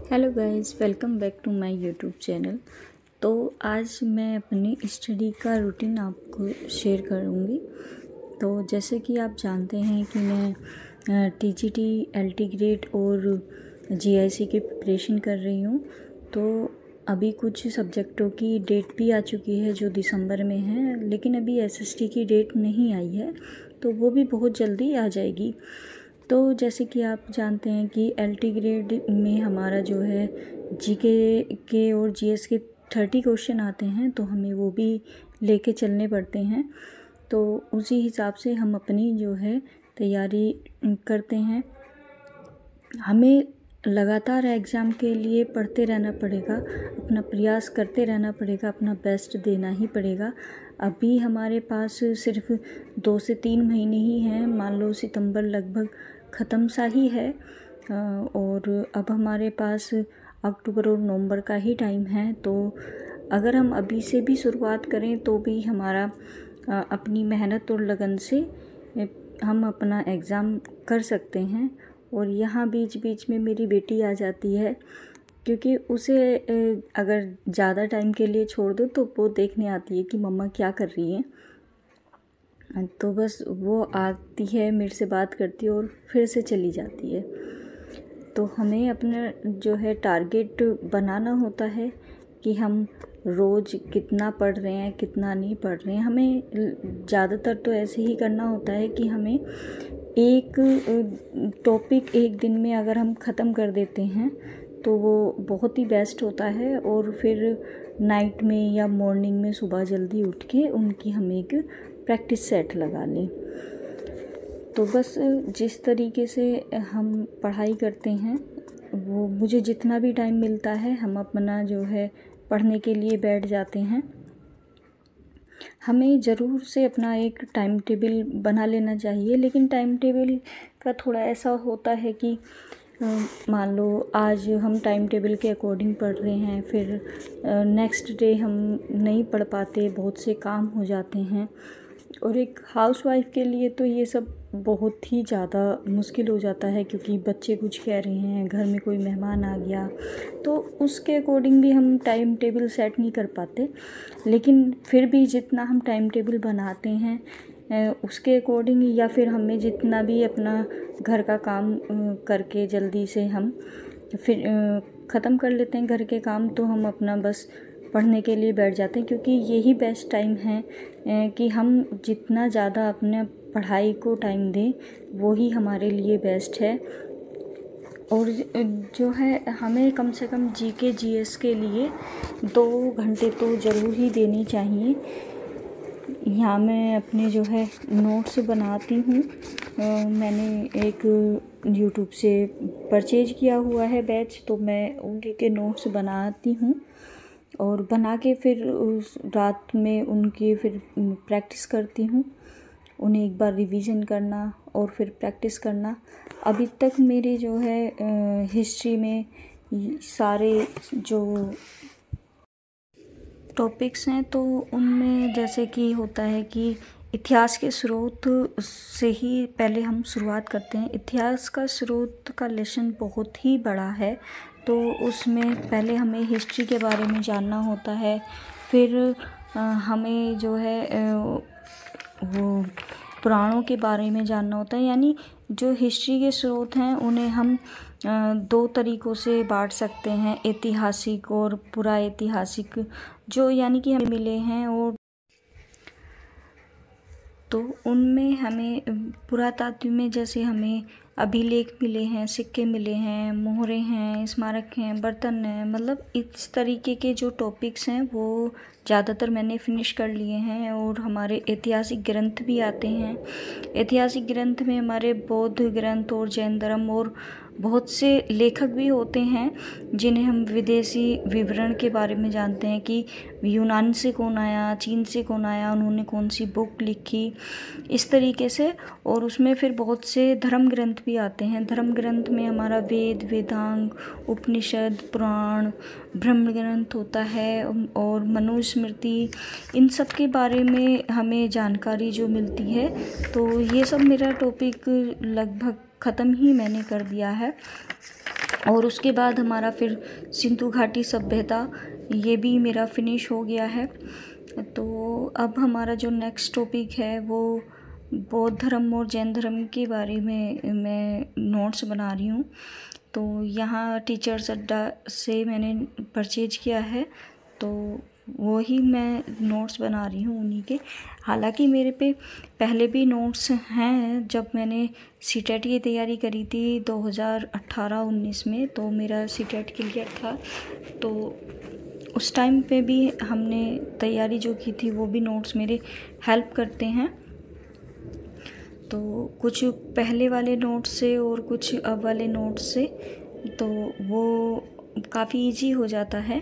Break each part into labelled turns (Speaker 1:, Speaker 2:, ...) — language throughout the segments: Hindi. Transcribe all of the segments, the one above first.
Speaker 1: Hello guys, welcome back to my YouTube channel. तो आज मैं अपनी स्टडी का रूटीन आपको शेयर करूँगी। तो जैसे कि आप जानते हैं कि मैं टीजीटी, एलटी ग्रेड और जीआईसी की प्रिपरेशन कर रही हूँ। तो अभी कुछ सब्जेक्टों की डेट भी आ चुकी है जो दिसंबर में है, लेकिन अभी एसएसटी की डेट नहीं आई है, तो वो भी बहुत जल्दी आ जाएगी। तो जैसे कि आप जानते हैं कि एलटी ग्रेड में हमारा जो है जीके के और जीएस के 30 क्वेश्चन आते हैं, तो हमें वो भी लेके चलने पड़ते हैं। तो उसी हिसाब से हम अपनी जो है तैयारी करते हैं। हमें लगातार एग्ज़ाम के लिए पढ़ते रहना पड़ेगा, अपना प्रयास करते रहना पड़ेगा, अपना बेस्ट देना ही पड़ेगा। अभी हमारे पास सिर्फ 2 से 3 महीने ही हैं। मान लो सितंबर लगभग ख़त्म सा ही है और अब हमारे पास अक्टूबर और नवंबर का ही टाइम है। तो अगर हम अभी से भी शुरुआत करें तो भी हमारा अपनी मेहनत और लगन से हम अपना एग्ज़ाम कर सकते हैं। और यहाँ बीच बीच में मेरी बेटी आ जाती है, क्योंकि उसे अगर ज़्यादा टाइम के लिए छोड़ दो तो वो देखने आती है कि मम्मा क्या कर रही हैं। तो बस वो आती है, मेरे से बात करती है और फिर से चली जाती है। तो हमें अपना जो है टारगेट बनाना होता है कि हम रोज़ कितना पढ़ रहे हैं, कितना नहीं पढ़ रहे हैं। हमें ज़्यादातर तो ऐसे ही करना होता है कि हमें एक टॉपिक एक दिन में अगर हम ख़त्म कर देते हैं तो वो बहुत ही बेस्ट होता है। और फिर नाइट में या मॉर्निंग में सुबह जल्दी उठ के उनकी हम एक प्रैक्टिस सेट लगा लें। तो बस जिस तरीके से हम पढ़ाई करते हैं, वो मुझे जितना भी टाइम मिलता है हम अपना जो है पढ़ने के लिए बैठ जाते हैं। हमें ज़रूर से अपना एक टाइम टेबल बना लेना चाहिए, लेकिन टाइम टेबल का थोड़ा ऐसा होता है कि मान लो आज हम टाइम टेबल के अकॉर्डिंग पढ़ रहे हैं, फिर नेक्स्ट डे हम नहीं पढ़ पाते, बहुत से काम हो जाते हैं। और एक हाउसवाइफ के लिए तो ये सब बहुत ही ज़्यादा मुश्किल हो जाता है, क्योंकि बच्चे कुछ कह रहे हैं, घर में कोई मेहमान आ गया, तो उसके अकॉर्डिंग भी हम टाइम टेबल सेट नहीं कर पाते। लेकिन फिर भी जितना हम टाइम टेबल बनाते हैं उसके अकॉर्डिंग, या फिर हमें जितना भी अपना घर का काम करके जल्दी से हम फिर ख़त्म कर लेते हैं घर के काम, तो हम अपना बस पढ़ने के लिए बैठ जाते हैं। क्योंकि यही बेस्ट टाइम है कि हम जितना ज़्यादा अपने पढ़ाई को टाइम दें, वो ही हमारे लिए बेस्ट है। और जो है हमें कम से कम जीके जीएस के लिए 2 घंटे तो ज़रूर ही देनी चाहिए। यहाँ मैं अपने जो है नोट्स बनाती हूँ। मैंने एक यूट्यूब से परचेज किया हुआ है बैच, तो मैं उनके के नोट्स बनाती हूँ और बना के फिर उस रात में उनकी फिर प्रैक्टिस करती हूँ। उन्हें एक बार रिवीजन करना और फिर प्रैक्टिस करना। अभी तक मेरे जो है हिस्ट्री में सारे जो टॉपिक्स हैं, तो उनमें जैसे कि होता है कि इतिहास के स्रोत से ही पहले हम शुरुआत करते हैं। इतिहास का स्रोत का लेसन बहुत ही बड़ा है, तो उसमें पहले हमें हिस्ट्री के बारे में जानना होता है। फिर हमें जो है वो पुराणों के बारे में जानना होता है। यानी जो हिस्ट्री के स्रोत हैं उन्हें हम 2 तरीक़ों से बांट सकते हैं, ऐतिहासिक और पुराऐतिहासिक, जो यानी कि हमें मिले हैं। और तो उनमें हमें पुरातात्व में जैसे हमें अभिलेख मिले हैं, सिक्के मिले हैं, मोहरें हैं, स्मारक हैं, बर्तन हैं, मतलब इस तरीके के जो टॉपिक्स हैं वो ज़्यादातर मैंने फिनिश कर लिए हैं। और हमारे ऐतिहासिक ग्रंथ भी आते हैं। ऐतिहासिक ग्रंथ में हमारे बौद्ध ग्रंथ और जैन धर्म और बहुत से लेखक भी होते हैं, जिन्हें हम विदेशी विवरण के बारे में जानते हैं कि यूनान से कौन आया, चीन से कौन आया, उन्होंने कौन सी बुक लिखी, इस तरीके से। और उसमें फिर बहुत से धर्म ग्रंथ भी आते हैं। धर्म ग्रंथ में हमारा वेद, वेदांग, उपनिषद, पुराण, ब्रह्म ग्रंथ होता है और मनुस्मृति, इन सब के बारे में हमें जानकारी जो मिलती है। तो ये सब मेरा टॉपिक लगभग ख़त्म ही मैंने कर दिया है। और उसके बाद हमारा फिर सिंधु घाटी सभ्यता, ये भी मेरा फिनिश हो गया है। तो अब हमारा जो नेक्स्ट टॉपिक है वो बौद्ध धर्म और जैन धर्म के बारे में मैं नोट्स बना रही हूँ। तो यहाँ टीचर्स अड्डा से मैंने परचेज किया है, तो वही मैं नोट्स बना रही हूँ उन्हीं के। हालांकि मेरे पे पहले भी नोट्स हैं, जब मैंने सीटेट की तैयारी करी थी 2018-19 में, तो मेरा सीटेट क्लियर था। तो उस टाइम पे भी हमने तैयारी जो की थी वो भी नोट्स मेरे हेल्प करते हैं। तो कुछ पहले वाले नोट्स से और कुछ अब वाले नोट्स से तो वो काफ़ी इजी हो जाता है।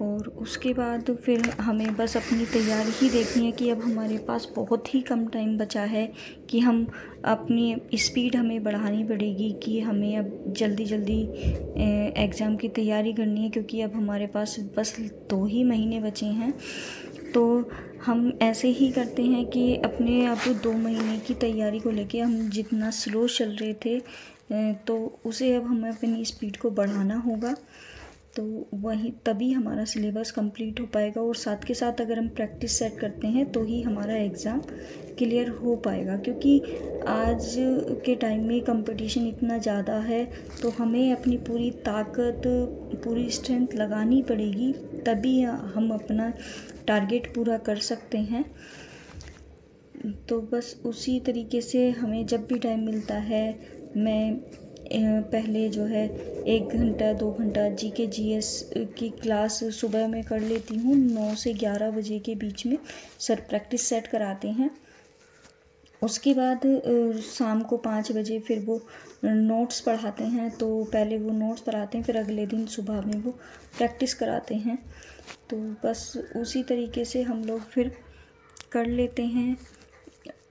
Speaker 1: और उसके बाद फिर हमें बस अपनी तैयारी ही देखनी है कि अब हमारे पास बहुत ही कम टाइम बचा है, कि हम अपनी स्पीड हमें बढ़ानी पड़ेगी, कि हमें अब जल्दी जल्दी एग्ज़ाम की तैयारी करनी है, क्योंकि अब हमारे पास बस 2 ही महीने बचे हैं। तो हम ऐसे ही करते हैं कि अपने अब 2 महीने की तैयारी को लेके हम जितना स्लो चल रहे थे, तो उसे अब हमें अपनी स्पीड को बढ़ाना होगा। तो वही तभी हमारा सिलेबस कंप्लीट हो पाएगा। और साथ के साथ अगर हम प्रैक्टिस सेट करते हैं तो ही हमारा एग्ज़ाम क्लियर हो पाएगा, क्योंकि आज के टाइम में कंपटीशन इतना ज़्यादा है, तो हमें अपनी पूरी ताकत, पूरी स्ट्रेंथ लगानी पड़ेगी, तभी हम अपना टारगेट पूरा कर सकते हैं। तो बस उसी तरीके से हमें जब भी टाइम मिलता है, मैं पहले जो है 1 घंटा 2 घंटा जीके जीएस की क्लास सुबह में कर लेती हूँ। 9 से 11 बजे के बीच में सर प्रैक्टिस सेट कराते हैं। उसके बाद शाम को 5 बजे फिर वो नोट्स पढ़ाते हैं। तो पहले वो नोट्स पढ़ाते हैं, फिर अगले दिन सुबह में वो प्रैक्टिस कराते हैं। तो बस उसी तरीके से हम लोग फिर कर लेते हैं,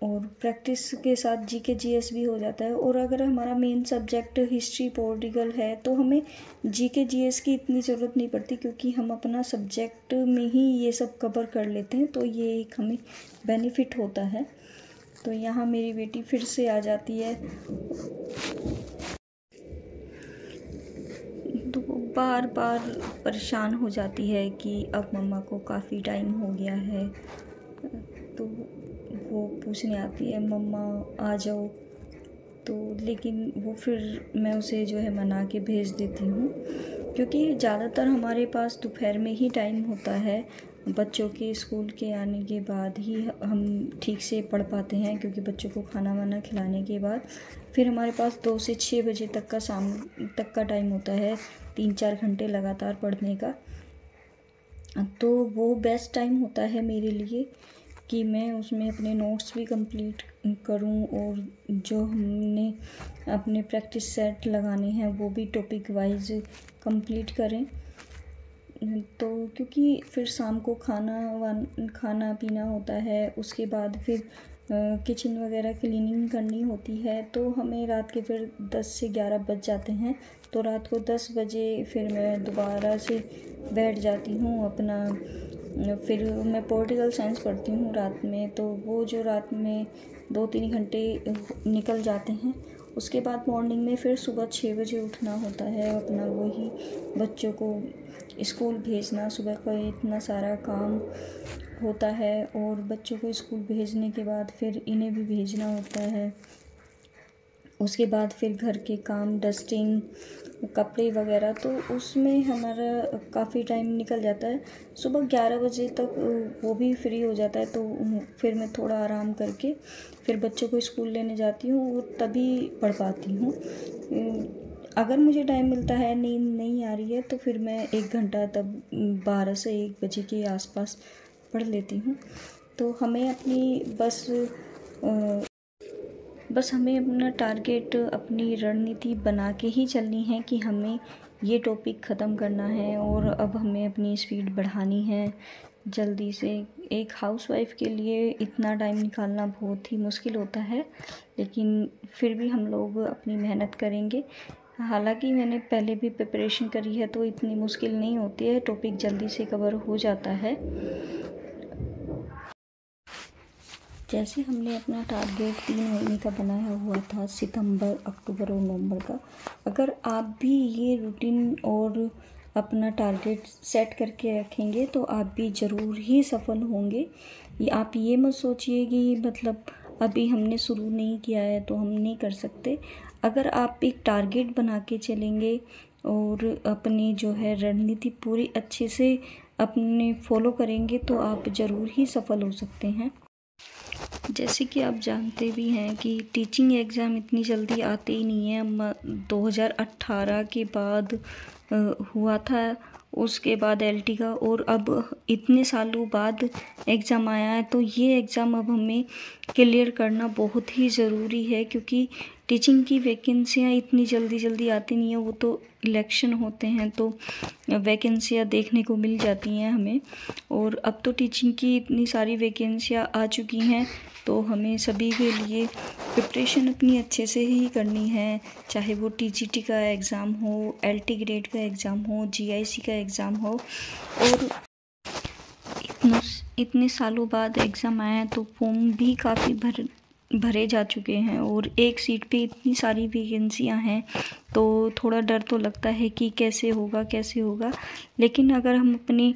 Speaker 1: और प्रैक्टिस के साथ जीके जीएस भी हो जाता है। और अगर हमारा मेन सब्जेक्ट हिस्ट्री पॉलिटिकल है तो हमें जीके जीएस की इतनी ज़रूरत नहीं पड़ती, क्योंकि हम अपना सब्जेक्ट में ही ये सब कवर कर लेते हैं। तो ये एक हमें बेनिफिट होता है। तो यहाँ मेरी बेटी फिर से आ जाती है, तो वो बार बार परेशान हो जाती है कि अब मम्मा को काफ़ी टाइम हो गया है। तो वो पूछने आती है मम्मा आ जाओ। तो लेकिन वो फिर मैं उसे जो है मना के भेज देती हूँ, क्योंकि ज़्यादातर हमारे पास दोपहर में ही टाइम होता है। बच्चों के स्कूल के आने के बाद ही हम ठीक से पढ़ पाते हैं, क्योंकि बच्चों को खाना वाना खिलाने के बाद फिर हमारे पास 2 से 6 बजे तक का शाम तक का टाइम होता है, 3-4 घंटे लगातार पढ़ने का। तो वो बेस्ट टाइम होता है मेरे लिए कि मैं उसमें अपने नोट्स भी कंप्लीट करूं, और जो हमने अपने प्रैक्टिस सेट लगाने हैं वो भी टॉपिक वाइज कंप्लीट करें। तो क्योंकि फिर शाम को खाना पीना होता है, उसके बाद फिर किचन वगैरह क्लीनिंग करनी होती है, तो हमें रात के फिर 10 से 11 बज जाते हैं। तो रात को 10 बजे फिर मैं दोबारा से बैठ जाती हूँ अपना। फिर मैं पॉलिटिकल साइंस पढ़ती हूँ रात में, तो वो जो रात में 2-3 घंटे निकल जाते हैं। उसके बाद मॉर्निंग में फिर सुबह 6 बजे उठना होता है, अपना वही बच्चों को स्कूल भेजना। सुबह का इतना सारा काम होता है, और बच्चों को स्कूल भेजने के बाद फिर इन्हें भी भेजना होता है। उसके बाद फिर घर के काम, डस्टिंग, कपड़े वगैरह, तो उसमें हमारा काफ़ी टाइम निकल जाता है। सुबह 11 बजे तक वो भी फ्री हो जाता है, तो फिर मैं थोड़ा आराम करके फिर बच्चों को स्कूल लेने जाती हूँ, और तभी पढ़ पाती हूँ। अगर मुझे टाइम मिलता है, नींद नहीं आ रही है, तो फिर मैं 1 घंटा तब 12 से 1 बजे के आसपास पढ़ लेती हूँ। तो हमें अपनी बस हमें अपना टारगेट, अपनी रणनीति बना के ही चलनी है कि हमें ये टॉपिक ख़त्म करना है, और अब हमें अपनी स्पीड बढ़ानी है जल्दी से। एक हाउसवाइफ़ के लिए इतना टाइम निकालना बहुत ही मुश्किल होता है, लेकिन फिर भी हम लोग अपनी मेहनत करेंगे। हालांकि मैंने पहले भी प्रिपरेशन करी है, तो इतनी मुश्किल नहीं होती है, टॉपिक जल्दी से कवर हो जाता है। जैसे हमने अपना टारगेट 3 महीने का बनाया हुआ था, सितंबर, अक्टूबर और नवंबर का। अगर आप भी ये रूटीन और अपना टारगेट सेट करके रखेंगे तो आप भी ज़रूर ही सफल होंगे। आप ये मत सोचिए कि मतलब अभी हमने शुरू नहीं किया है तो हम नहीं कर सकते। अगर आप एक टारगेट बना के चलेंगे और अपनी जो है रणनीति पूरी अच्छे से अपने फॉलो करेंगे तो आप ज़रूर ही सफल हो सकते हैं। जैसे कि आप जानते भी हैं कि टीचिंग एग्ज़ाम इतनी जल्दी आते ही नहीं है। 2018 के बाद हुआ था, उसके बाद एलटी का, और अब इतने सालों बाद एग्ज़ाम आया है। तो ये एग्ज़ाम अब हमें क्लियर करना बहुत ही ज़रूरी है, क्योंकि टीचिंग की वैकेंसियाँ इतनी जल्दी आती नहीं है। वो तो इलेक्शन होते हैं तो वैकेंसियाँ देखने को मिल जाती हैं हमें, और अब तो टीचिंग की इतनी सारी वैकेंसियाँ आ चुकी हैं। तो हमें सभी के लिए प्रिपरेशन अपनी अच्छे से ही करनी है, चाहे वो टीजीटी का एग्ज़ाम हो, एलटी ग्रेड का एग्ज़ाम हो, जीआईसी का एग्ज़ाम हो। और इतने सालों बाद एग्ज़ाम आया है तो फॉर्म भी काफ़ी भरे जा चुके हैं, और एक सीट पे इतनी सारी वैकेंसियां हैं तो थोड़ा डर तो लगता है कि कैसे होगा। लेकिन अगर हम अपनी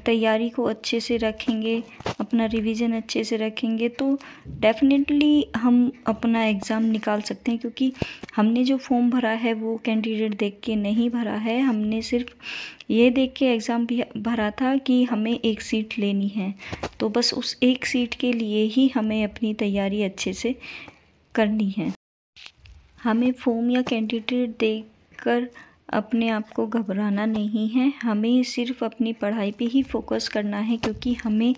Speaker 1: तैयारी को अच्छे से रखेंगे, अपना रिवीजन अच्छे से रखेंगे तो डेफिनेटली हम अपना एग्ज़ाम निकाल सकते हैं। क्योंकि हमने जो फॉर्म भरा है वो कैंडिडेट देख के नहीं भरा है, हमने सिर्फ ये देख के एग्ज़ाम भी भरा था कि हमें एक सीट लेनी है। तो बस उस एक सीट के लिए ही हमें अपनी तैयारी अच्छे से करनी है। हमें फॉर्म या कैंडिडेट देखकर अपने आप को घबराना नहीं है, हमें सिर्फ अपनी पढ़ाई पे ही फोकस करना है। क्योंकि हमें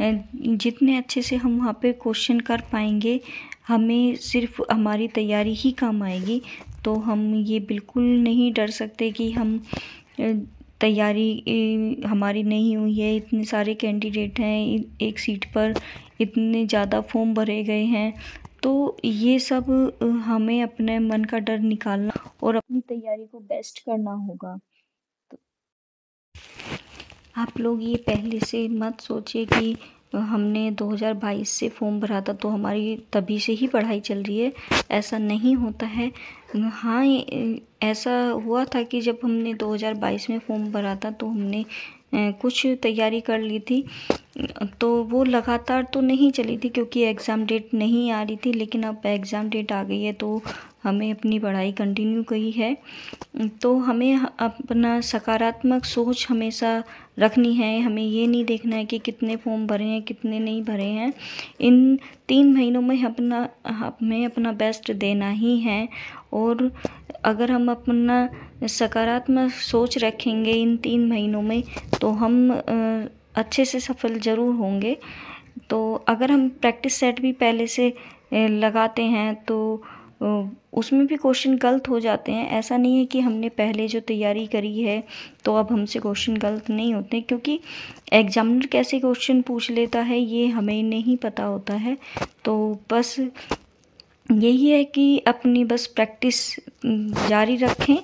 Speaker 1: जितने अच्छे से हम वहाँ पे क्वेश्चन कर पाएंगे, हमें सिर्फ हमारी तैयारी ही काम आएगी। तो हम ये बिल्कुल नहीं डर सकते कि हम तैयारी हमारी नहीं हुई है, इतने सारे कैंडिडेट हैं, एक सीट पर इतने ज़्यादा फॉर्म भरे गए हैं। तो ये सब हमें अपने मन का डर निकालना और अपनी तैयारी को बेस्ट करना होगा। तो आप लोग ये पहले से मत सोचिए कि हमने 2022 से फॉर्म भरा था तो हमारी तभी से ही पढ़ाई चल रही है, ऐसा नहीं होता है। हाँ, ऐसा हुआ था कि जब हमने 2022 में फॉर्म भरा था तो हमने कुछ तैयारी कर ली थी, तो वो लगातार तो नहीं चली थी क्योंकि एग्ज़ाम डेट नहीं आ रही थी। लेकिन अब एग्ज़ाम डेट आ गई है तो हमें अपनी पढ़ाई कंटिन्यू की है। तो हमें अपना सकारात्मक सोच हमेशा रखनी है। हमें ये नहीं देखना है कि कितने फॉर्म भरे हैं, कितने नहीं भरे हैं। इन 3 महीनों में हमें अपना बेस्ट देना ही है। और अगर हम अपना सकारात्मक सोच रखेंगे इन 3 महीनों में तो हम अच्छे से सफल ज़रूर होंगे। तो अगर हम प्रैक्टिस सेट भी पहले से लगाते हैं तो उसमें भी क्वेश्चन गलत हो जाते हैं। ऐसा नहीं है कि हमने पहले जो तैयारी करी है तो अब हमसे क्वेश्चन गलत नहीं होते, क्योंकि एग्जामिनर कैसे क्वेश्चन पूछ लेता है ये हमें नहीं पता होता है। तो बस यही है कि अपनी बस प्रैक्टिस जारी रखें,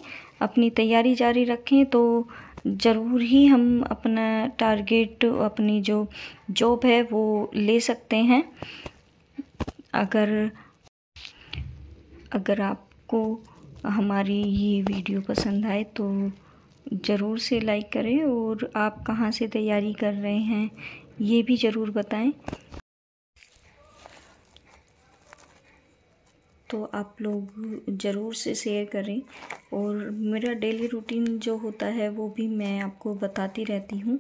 Speaker 1: अपनी तैयारी जारी रखें तो ज़रूर ही हम अपना टारगेट, अपनी जो जॉब है वो ले सकते हैं। अगर आपको हमारी ये वीडियो पसंद आए तो ज़रूर से लाइक करें, और आप कहाँ से तैयारी कर रहे हैं ये भी ज़रूर बताएं। तो आप लोग ज़रूर से शेयर करें, और मेरा डेली रूटीन जो होता है वो भी मैं आपको बताती रहती हूँ।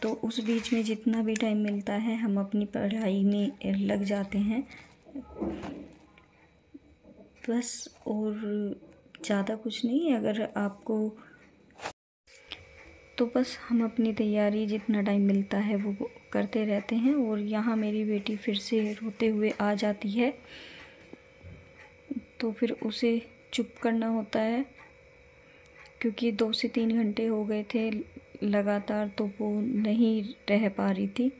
Speaker 1: तो उस बीच में जितना भी टाइम मिलता है हम अपनी पढ़ाई में लग जाते हैं बस, और ज़्यादा कुछ नहीं। अगर आपको तो बस हम अपनी तैयारी जितना टाइम मिलता है वो करते रहते हैं। और यहाँ मेरी बेटी फिर से रोते हुए आ जाती है तो फिर उसे चुप करना होता है, क्योंकि 2 से 3 घंटे हो गए थे लगातार तो वो नहीं रह पा रही थी।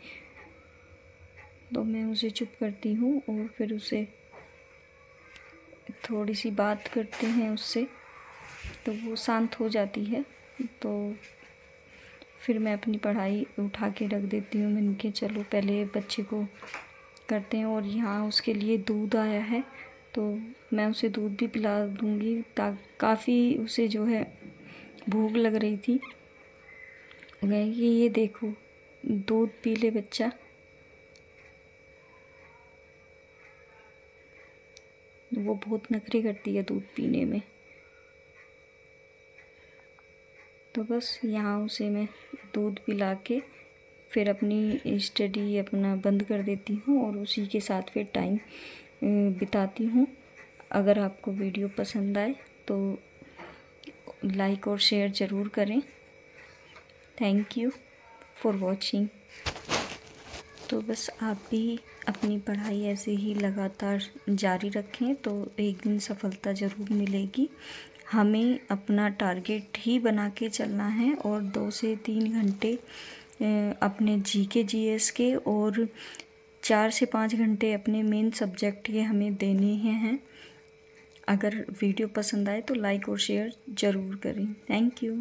Speaker 1: तो मैं उसे चुप करती हूँ और फिर उसे थोड़ी सी बात करते हैं उससे, तो वो शांत हो जाती है। तो फिर मैं अपनी पढ़ाई उठा के रख देती हूँ। मैंने कहा चलो पहले बच्चे को करते हैं। और यहाँ उसके लिए दूध आया है, तो मैं उसे दूध भी पिला दूँगी। काफ़ी उसे जो है भूख लग रही थी। ये देखो, दूध पी ले बच्चा। वो बहुत नखरे करती है दूध पीने में। तो बस यहाँ उसे मैं दूध पिला के फिर अपनी स्टडी अपना बंद कर देती हूँ और उसी के साथ फिर टाइम बिताती हूँ। अगर आपको वीडियो पसंद आए तो लाइक और शेयर ज़रूर करें। Thank you for watching. तो बस आप भी अपनी पढ़ाई ऐसे ही लगातार जारी रखें तो एक दिन सफलता ज़रूर मिलेगी। हमें अपना टारगेट ही बना के चलना है और 2 से 3 घंटे अपने जीके जीएस के और 4 से 5 घंटे अपने मेन सब्जेक्ट के हमें देने हैं। अगर वीडियो पसंद आए तो लाइक और शेयर ज़रूर करें। Thank you.